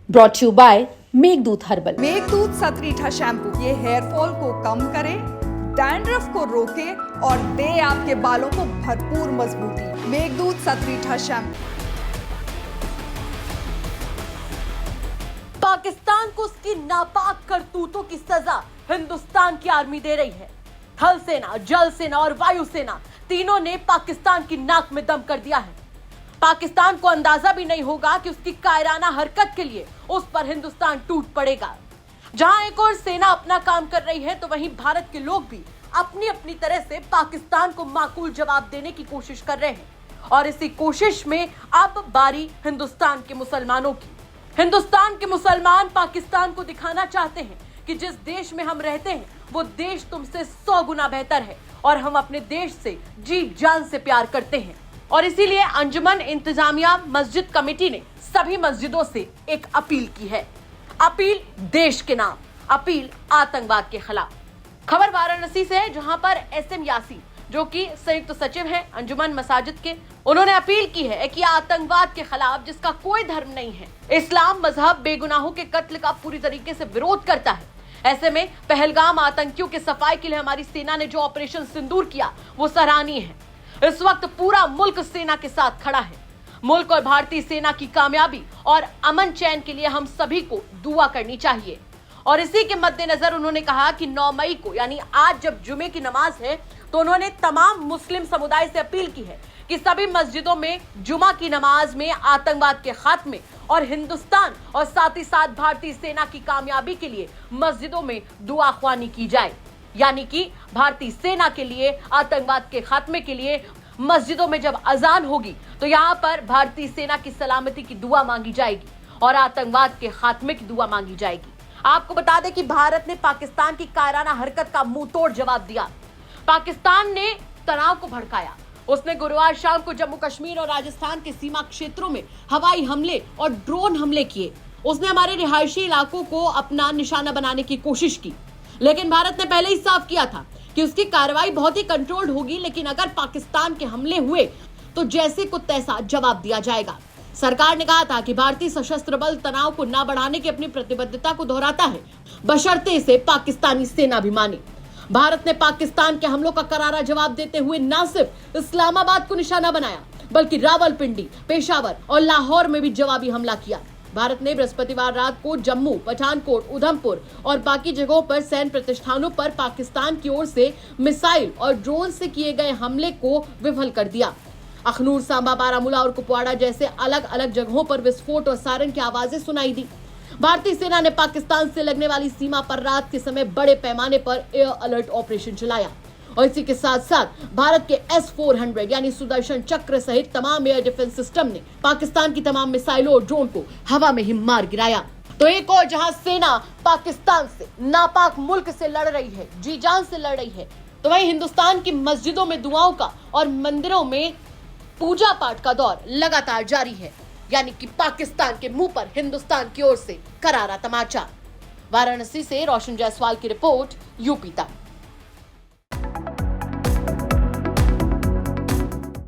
Brought you by Meghdoot herbal. Meghdoot Satritha shampoo ये hair fall को कम करे, डैंड्रफ को रोके और दे आपके बालों को भरपूर मजबूती। मेघदूत सतरीठा शैम्पू। पाकिस्तान को उसकी नापाक करतूतों की सजा हिंदुस्तान की आर्मी दे रही है। थल सेना, जल सेना और वायु सेना तीनों ने पाकिस्तान की नाक में दम कर दिया है। पाकिस्तान को अंदाजा भी नहीं होगा कि उसकी कायराना हरकत के लिए उस पर हिंदुस्तान टूट पड़ेगा। जहां एक और सेना अपना काम कर रही है तो वहीं भारत के लोग भी अपनी अपनी तरह से पाकिस्तान को माकूल जवाब देने की कोशिश कर रहे हैं और इसी कोशिश में अब बारी हिंदुस्तान के मुसलमानों की। हिंदुस्तान के मुसलमान पाकिस्तान को दिखाना चाहते हैं कि जिस देश में हम रहते हैं वो देश तुमसे 100 गुना बेहतर है और हम अपने देश से जी जान से प्यार करते हैं। और इसीलिए अंजुमन इंतजामिया मस्जिद कमेटी ने सभी मस्जिदों से एक अपील की है। अपील देश के नाम, अपील आतंकवाद के खिलाफ। खबर वाराणसी से है जहां पर SM यासीन जो कि संयुक्त सचिव हैं अंजुमन मसाजिद के, उन्होंने अपील की है कि आतंकवाद के खिलाफ जिसका कोई धर्म नहीं है, इस्लाम मजहब बेगुनाहों के कत्ल का पूरी तरीके से विरोध करता है। ऐसे में पहलगाम आतंकियों के सफाई के लिए हमारी सेना ने जो ऑपरेशन सिंदूर किया वो सराहनीय है। इस वक्त पूरा मुल्क सेना के साथ खड़ा है। मुल्क और भारतीय सेना की कामयाबी और अमन चैन के लिए हम सभी को दुआ करनी चाहिए। और इसी के मद्देनजर उन्होंने कहा कि 9 मई को यानी आज जब जुमे की नमाज है तो उन्होंने तमाम मुस्लिम समुदाय से अपील की है कि सभी मस्जिदों में जुमा की नमाज में आतंकवाद के खात्मे और हिंदुस्तान और साथ ही साथ भारतीय सेना की कामयाबी के लिए मस्जिदों में दुआ ख्वानी की जाए। यानी कि भारतीय सेना के लिए, आतंकवाद के खात्मे के लिए मस्जिदों में जब अजान होगी तो यहाँ पर भारतीय सेना की सलामती की दुआ मांगी जाएगी और आतंकवाद के खात्मे की दुआ मांगी जाएगी। आपको बता दें कि भारत ने पाकिस्तान की कायराना हरकत का मुंह तोड़ जवाब दिया। पाकिस्तान ने तनाव को भड़काया। उसने गुरुवार शाम को जम्मू कश्मीर और राजस्थान के सीमा क्षेत्रों में हवाई हमले और ड्रोन हमले किए। उसने हमारे रिहायशी इलाकों को अपना निशाना बनाने की कोशिश की, लेकिन भारत ने पहले ही साफ किया था कि उसकी कार्रवाई बहुत ही कंट्रोल्ड होगी, लेकिन अगर पाकिस्तान के हमले हुए तो जैसे को तैसा जवाब दिया जाएगा। सरकार ने कहा था कि भारतीय सशस्त्र बल तनाव को न बढ़ाने की अपनी प्रतिबद्धता को दोहराता है, बशर्ते इसे पाकिस्तानी सेना भी माने। भारत ने पाकिस्तान के हमलों का करारा जवाब देते हुए न सिर्फ इस्लामाबाद को निशाना बनाया बल्कि रावलपिंडी, पेशावर और लाहौर में भी जवाबी हमला किया। भारत ने बृहस्पतिवार रात को जम्मू, पठानकोट, उधमपुर और बाकी जगहों पर सैन्य प्रतिष्ठानों पर पाकिस्तान की ओर से मिसाइल और ड्रोन से किए गए हमले को विफल कर दिया। अखनूर, सांबा, बारामूला और कुपवाड़ा जैसे अलग अलग जगहों पर विस्फोट और सायरन की आवाजें सुनाई दी। भारतीय सेना ने पाकिस्तान से लगने वाली सीमा पर रात के समय बड़े पैमाने पर एयर अलर्ट ऑपरेशन चलाया और इसी के साथ साथ भारत के S-400 यानी सुदर्शन चक्र सहित तमाम एयर डिफेंस सिस्टम ने पाकिस्तान की तमाम मिसाइलों और ड्रोन को हवा में ही मार गिराया। तो एक और जहां सेना पाकिस्तान से, नापाक मुल्क से लड़ रही है, जी जान से लड़ रही है, तो वहीं हिंदुस्तान की मस्जिदों में दुआओं का और मंदिरों में पूजा पाठ का दौर लगातार जारी है। यानी कि पाकिस्तान के मुंह पर हिंदुस्तान की ओर से करारा तमाचा। वाराणसी से रोशन जायसवाल की रिपोर्ट, यूपी तक।